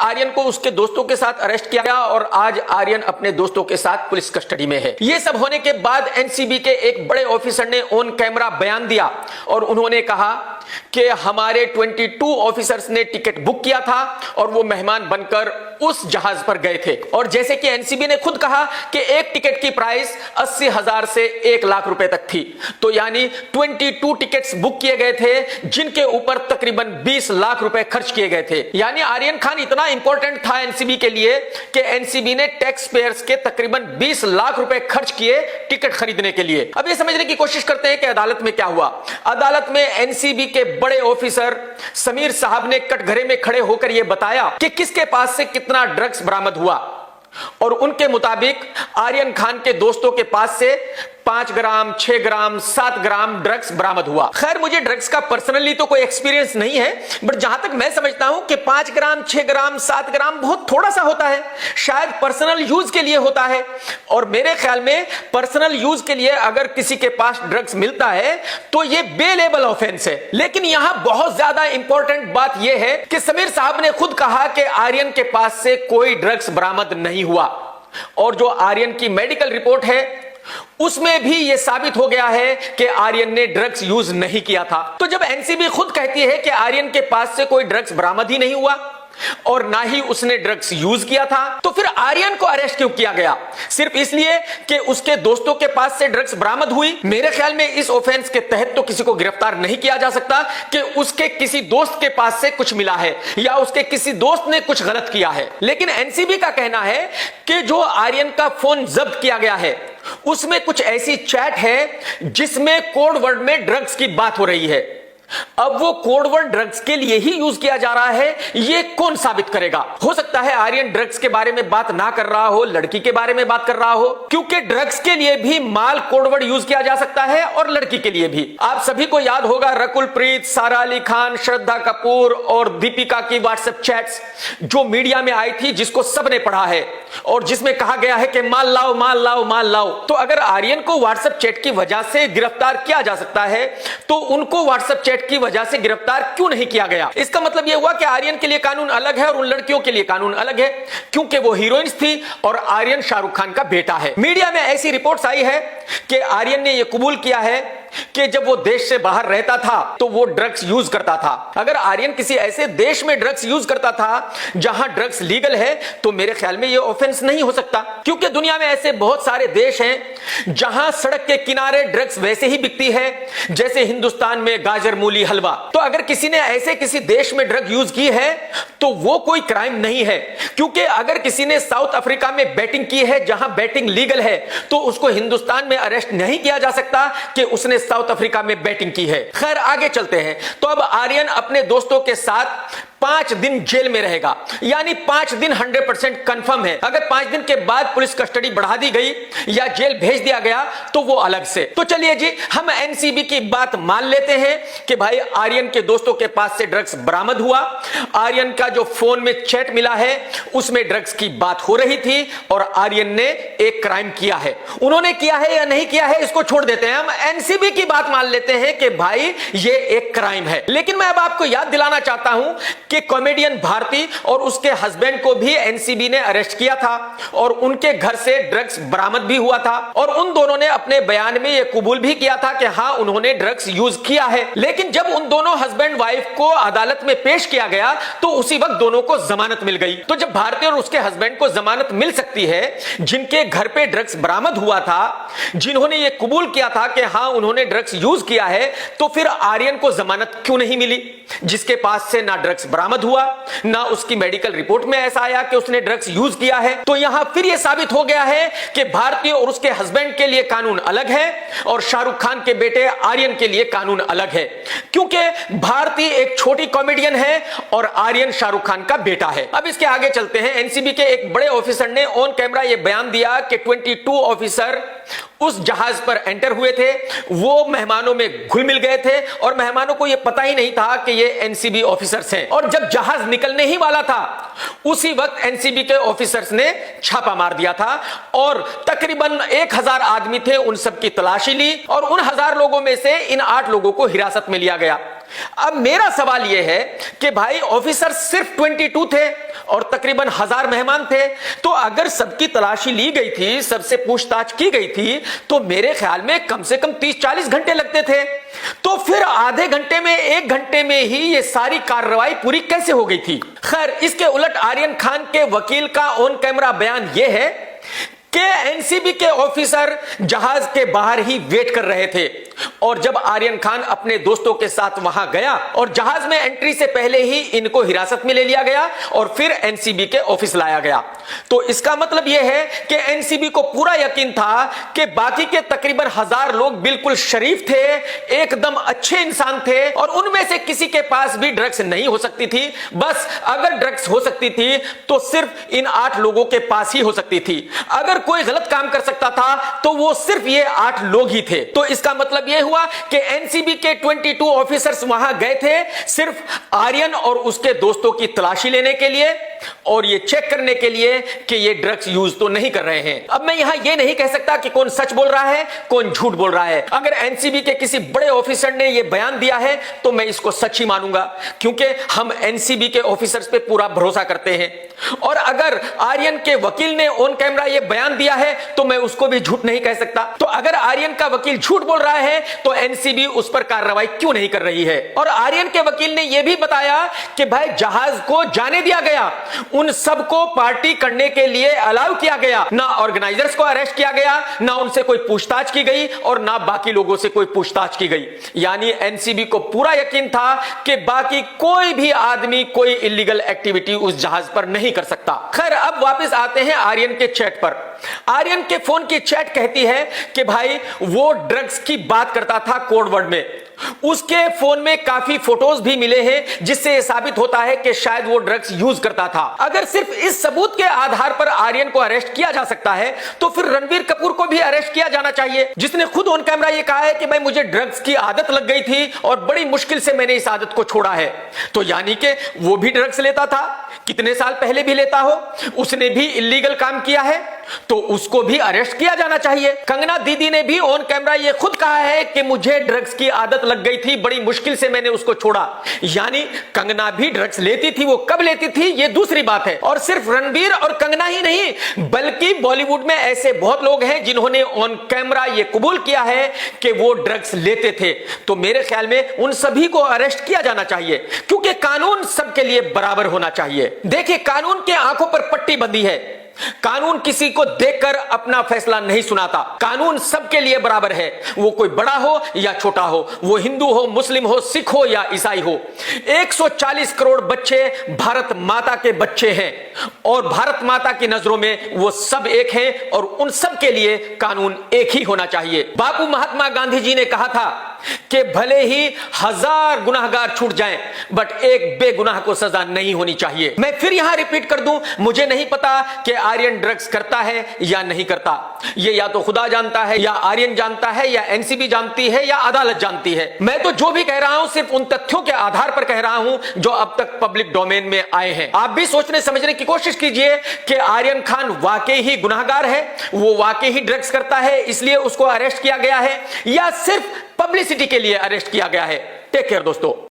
आर्यन को उसके दोस्तों के साथ अरेस्ट किया गया और आज आर्यन अपने दोस्तों के साथ पुलिस कस्टडी में है। ये सब होने के बाद एनसीबी के एक बड़े ऑफिसर ने ऑन कैमरा बयान दिया और उन्होंने कहा कि हमारे 22 ऑफिसर्स ने टिकट बुक किया था और वो मेहमान बनकर उस जहाज पर गए थे। और जैसे कि एनसीबी ने खुद कहा कि एक टिकट की प्राइस 80,000 से 1 लाख रुपए तक थी। तो यानी 22 टिकट्स बुक किए गए थे जिनके ऊपर तकरीबन 20 लाख रुपए खर्च किए गए थे। यानी आर्यन खान इतना इंपॉर्टेंट था एनसीबी के लिए कि एनसीबी ने टैक्स पेयर्स के तकरीबन 20 लाख रुपए खर्च किए टिकट खरीदने के लिए। अब ये समझने की कोशिश करते हैं कि अदालत में क्या हुआ। अदालत में एनसीबी के बड़े ऑफिसर समीर साहब ने कटघरे में खड़े होकर यह बताया कि किसके पास से कितना ड्रग्स बरामद हुआ और उनके मुताबिक आर्यन खान के दोस्तों के पास से 5 ग्राम, 6 ग्राम, 7 ग्राम ड्रग्स बरामद हुआ। खैर मुझे ड्रग्स का पर्सनली तो कोई एक्सपीरियंस नहीं है, बट जहां तक मैं समझता हूं कि 5 ग्राम, 6 ग्राम, 7 ग्राम बहुत थोड़ा सा होता है, शायद पर्सनल यूज के लिए होता है। और मेरे ख्याल में पर्सनल यूज के लिए अगर किसी के पास ड्रग्स मिलता है तो यह बेलेबल ऑफेंस है। लेकिन यहां बहुत ज्यादा इंपॉर्टेंट बात यह है कि समीर साहब ने खुद कहा कि आर्यन के पास से कोई ड्रग्स बरामद नहीं हुआ और जो आर्यन की मेडिकल रिपोर्ट है उसमें भी यह साबित हो गया है कि आर्यन ने ड्रग्स यूज नहीं किया था। तो जब एनसीबी खुद कहती है कि आर्यन के पास से कोई ड्रग्स बरामद ही नहीं हुआ और ना ही उसने ड्रग्स यूज किया था, तो फिर आर्यन को अरेस्ट क्यों किया गया? सिर्फ इसलिए कि उसके दोस्तों के पास से ड्रग्स बरामद हुई? मेरे ख्याल में इस ऑफेंस के तहत तो किसी को गिरफ्तार नहीं किया जा सकता कि उसके किसी दोस्त के पास से कुछ मिला है या उसके किसी दोस्त ने कुछ गलत किया है। लेकिन एनसीबी का कहना है कि जो आर्यन का फोन जब्त किया गया है उसमें कुछ ऐसी चैट है जिसमें कोड वर्ड में ड्रग्स की बात हो रही है। अब वो कोड वर्ड ड्रग्स के लिए ही यूज किया जा रहा है, ये कौन साबित करेगा? हो सकता है आर्यन ड्रग्स के बारे में बात ना कर रहा हो, लड़की के बारे में बात कर रहा हो, क्योंकि ड्रग्स के लिए भी माल कोड वर्ड यूज किया जा सकता है और लड़की के लिए भी। आप सभी को याद होगा रकुल प्रीत, सारा अली खान, श्रद्धा कपूर और दीपिका की व्हाट्सएप चैट्स जो मीडिया में आई थी, जिसको सबने पढ़ा है और जिसमें कहा गया है कि माल लाओ, माल लाओ, माल लाओ। तो अगर आर्यन को व्हाट्सएप चैट की वजह से गिरफ्तार किया जा सकता है तो उनको व्हाट्सएप चैट की वजह से गिरफ्तार क्यों नहीं किया गया? इसका मतलब यह हुआ कि आर्यन के लिए कानून अलग है और उन लड़कियों के लिए कानून अलग है, क्योंकि वो हीरोइंस थी और आर्यन शाहरुख खान का बेटा है। मीडिया में ऐसी रिपोर्ट्स आई है कि आर्यन ने यह कबूल किया है कि जब वो देश से बाहर रहता था तो वो ड्रग्स यूज करता था। अगर आर्यन किसी ऐसे देश में ड्रग्स यूज करता था जहां ड्रग्स लीगल है तो मेरे ख्याल में ये ऑफेंस नहीं हो सकता, क्योंकि दुनिया में ऐसे बहुत सारे देश हैं जहां सड़क के किनारे ड्रग्स वैसे ही बिकती है जैसे हिंदुस्तान में गाजर मूली हलवा। तो अगर किसी ने ऐसे किसी देश में ड्रग यूज की है तो वो कोई क्राइम नहीं है, क्योंकि अगर किसी ने साउथ अफ्रीका में बैटिंग की है जहां बैटिंग लीगल है तो उसको हिंदुस्तान में अरेस्ट नहीं किया जा सकता कि उसने साउथ अफ्रीका में बैटिंग की है। खैर आगे चलते हैं। तो अब आर्यन अपने दोस्तों के साथ 5 दिन जेल में रहेगा, यानी 5 दिन 100% कंफर्म है। अगर 5 दिन के बाद पुलिस कस्टडी बढ़ा दी गई या जेल भेज दिया गया तो वो अलग से। तो चलिए जी, हम एनसीबी की बात मान लेते हैं कि भाई आर्यन के दोस्तों के पास से ड्रग्स बरामद हुआ, आर्यन का जो फोन में चैट मिला है उसमें ड्रग्स की बात हो रही थी और आर्यन ने एक क्राइम किया है। उन्होंने किया है या नहीं किया है इसको छोड़ देते हैं, हम एनसीबी की बात मान लेते हैं कि भाई ये एक क्राइम है। लेकिन मैं अब आपको याद दिलाना चाहता हूं कि कॉमेडियन भारती और उसके हस्बैंड को भी एनसीबी ने अरेस्ट किया था और उनके घर से ड्रग्स बरामद भी हुआ था और उन दोनों ने अपने बयान में यह कबूल भी किया था कि हां उन्होंने ड्रग्स यूज किया है। लेकिन जब उन दोनों हस्बैंड वाइफ को अदालत में पेश किया गया तो उसी वक्त दोनों को जमानत मिल गई। तो जब भारती और उसके हस्बैंड को जमानत मिल सकती है, जिनके घर पे ड्रग्स बरामद हुआ था, जिन्होंने यह कबूल किया था कि हां उन्होंने ड्रग्स यूज किया है, तो फिर आर्यन को जमानत क्यों नहीं मिली? जिसके पास से ना ड्रग्स बरामद हुआ, ना उसकी मेडिकल रिपोर्ट में ऐसा आया कि उसने ड्रग्स यूज किया है। तो यहां फिर यह साबित हो गया है कि भारतीय और उसके हस्बैंड के लिए कानून अलग है और शाहरुख खान के बेटे आर्यन के लिए कानून अलग है, क्योंकि भारतीय एक छोटी कॉमेडियन है और आर्यन शाहरुख खान का बेटा है। अब इसके आगे चलते हैं। एनसीबी के एक बड़े ऑफिसर ने ऑन कैमरा यह बयान दिया कि 22 ऑफिसर उस जहाज पर एंटर हुए थे, वो मेहमानों में घुल मिल गए थे और मेहमानों को यह पता ही नहीं था कि ये एनसीबी ऑफिसर्स हैं। और जब जहाज निकलने ही वाला था उसी वक्त एनसीबी के ऑफिसर्स ने छापा मार दिया था और तकरीबन 1000 आदमी थे, उन सब की तलाशी ली और उन 1000 लोगों में से इन 8 लोगों को हिरासत में लिया गया। अब मेरा सवाल यह है कि भाई ऑफिसर सिर्फ 22 थे और तकरीबन 1000 मेहमान थे, तो अगर सबकी तलाशी ली गई थी, सबसे पूछताछ की गई थी, तो मेरे ख्याल में कम से कम 30-40 घंटे लगते थे। तो फिर आधे घंटे में, 1 घंटे में ही ये सारी कार्रवाई पूरी कैसे हो गई थी? खैर, इसके उलट आर्यन खान के वकील का ऑन कैमरा बयान यह है कि एनसीबी के ऑफिसर जहाज के बाहर ही वेट कर रहे थे और जब आर्यन खान अपने दोस्तों के साथ वहां गया और जहाज में एंट्री से पहले ही इनको हिरासत में ले लिया गया और फिर एनसीबी के ऑफिस लाया गया। तो इसका मतलब यह है कि एनसीबी को पूरा यकीन था कि बाकी के तकरीबन 1000 लोग बिल्कुल शरीफ थे, एकदम अच्छे इंसान थे और उनमें से किसी के पास भी ड्रग्स नहीं हो सकती थी। बस अगर ड्रग्स हो सकती थी तो सिर्फ इन 8 लोगों के पास ही हो सकती थी। अगर कोई गलत काम कर सकता था तो वो सिर्फ ये 8 लोग ही थे। तो इसका मतलब यह हुआ कि एनसीबी के 22 ऑफिसर्स वहां गए थे सिर्फ आर्यन और उसके दोस्तों की तलाशी लेने के लिए और ये चेक करने के लिए कि ये ड्रग्स यूज तो नहीं कर रहे हैं। अब मैं यहां ये नहीं कह सकता कि कौन सच बोल रहा है, कौन झूठ बोल रहा है। अगर एनसीबी के किसी बड़े ऑफिसर ने यह बयान दिया है तो मैं इसको सच ही मानूंगा, क्योंकि हम एनसीबी के ऑफिसर्स पे पूरा भरोसा करते हैं। और अगर आर्यन के वकील ने ऑन कैमरा यह बयान दिया है तो मैं उसको भी झूठ नहीं कह सकता। तो अगर आर्यन का वकील झूठ बोल रहा है तो एनसीबी उस पर कार्रवाई क्यों नहीं कर रही है? और आर्यन के वकील ने यह भी बताया कि भाई जहाज को जाने दिया गया, उन सबको पार्टी करने के लिए अलाउ किया गया, ना ऑर्गेनाइजर्स को अरेस्ट किया गया, ना उनसे कोई पूछताछ की गई और ना बाकी लोगों से कोई पूछताछ की गई। यानी एनसीबी को पूरा यकीन था कि बाकी कोई भी आदमी कोई इलीगल एक्टिविटी उस जहाज पर नहीं कर सकता। खैर, अब वापस आते हैं आर्यन के चैट पर। आर्यन के फोन की चैट कहती है कि भाई वो ड्रग्स की बात करता था कोड वर्ड में। उसके फोन में काफी फोटोज भी मिले हैं जिससे यह साबित होता है कि शायद वो ड्रग्स यूज करता था। अगर सिर्फ इस सबूत के आधार पर आर्यन को अरेस्ट किया जा सकता है तो फिर रणबीर कपूर को भी अरेस्ट किया जाना चाहिए, जिसने खुद ऑन कैमरा ये कहा है कि भाई मुझे ड्रग्स की आदत लग गई थी और बड़ी मुश्किल से मैंने इस आदत को छोड़ा है। तो यानी कि वो भी ड्रग्स लेता था, कितने साल पहले भी लेता हो, उसने भी इलीगल काम किया है, तो उसको भी अरेस्ट किया जाना चाहिए। कंगना दीदी ने भी ऑन कैमरा ये खुद कहा है कि मुझे ड्रग्स की आदत लग गई थी, बड़ी मुश्किल से मैंने उसको छोड़ा। यानी कंगना भी ड्रग्स लेती थी, वो कब लेती थी ये दूसरी बात है। और सिर्फ रणबीर और कंगना ही नहीं, बल्कि बॉलीवुड में ऐसे बहुत लोग हैं जिन्होंने ऑन कैमरा ये कबूल किया है कि वो ड्रग्स लेते थे। तो मेरे ख्याल में उन सभी को अरेस्ट किया जाना चाहिए, क्योंकि कानून सबके लिए बराबर होना चाहिए। देखिए, कानून के आंखों पर पट्टी बंधी है। कानून किसी को देखकर अपना फैसला नहीं सुनाता। कानून सबके लिए बराबर है, वो कोई बड़ा हो या छोटा हो, वो हिंदू हो, मुस्लिम हो, सिख हो या ईसाई हो। 140 करोड़ बच्चे भारत माता के बच्चे हैं और भारत माता की नजरों में वो सब एक हैं और उन सब के लिए कानून एक ही होना चाहिए। बापू महात्मा गांधी जी ने कहा था कि भले ही 1000 गुनाहगार छूट जाएं, बट एक बेगुनाह को सजा नहीं होनी चाहिए। मैं फिर यहां रिपीट कर दूं, मुझे नहीं पता कि आर्यन ड्रग्स करता है या नहीं करता। ये या तो खुदा जानता है, या आर्यन जानता है, या एनसीबी जानती है, या अदालत जानती है। मैं तो जो भी कह रहा हूं सिर्फ उन तथ्यों के आधार पर कह रहा हूं जो अब तक पब्लिक डोमेन में आए हैं। आप भी सोचने समझने की कोशिश कीजिए कि आर्यन खान वाकई ही गुनाहगार है, वो वाकई ही ड्रग्स करता है इसलिए उसको अरेस्ट किया गया है, या सिर्फ पब्लिसिटी के लिए अरेस्ट किया गया है। टेक केयर दोस्तों।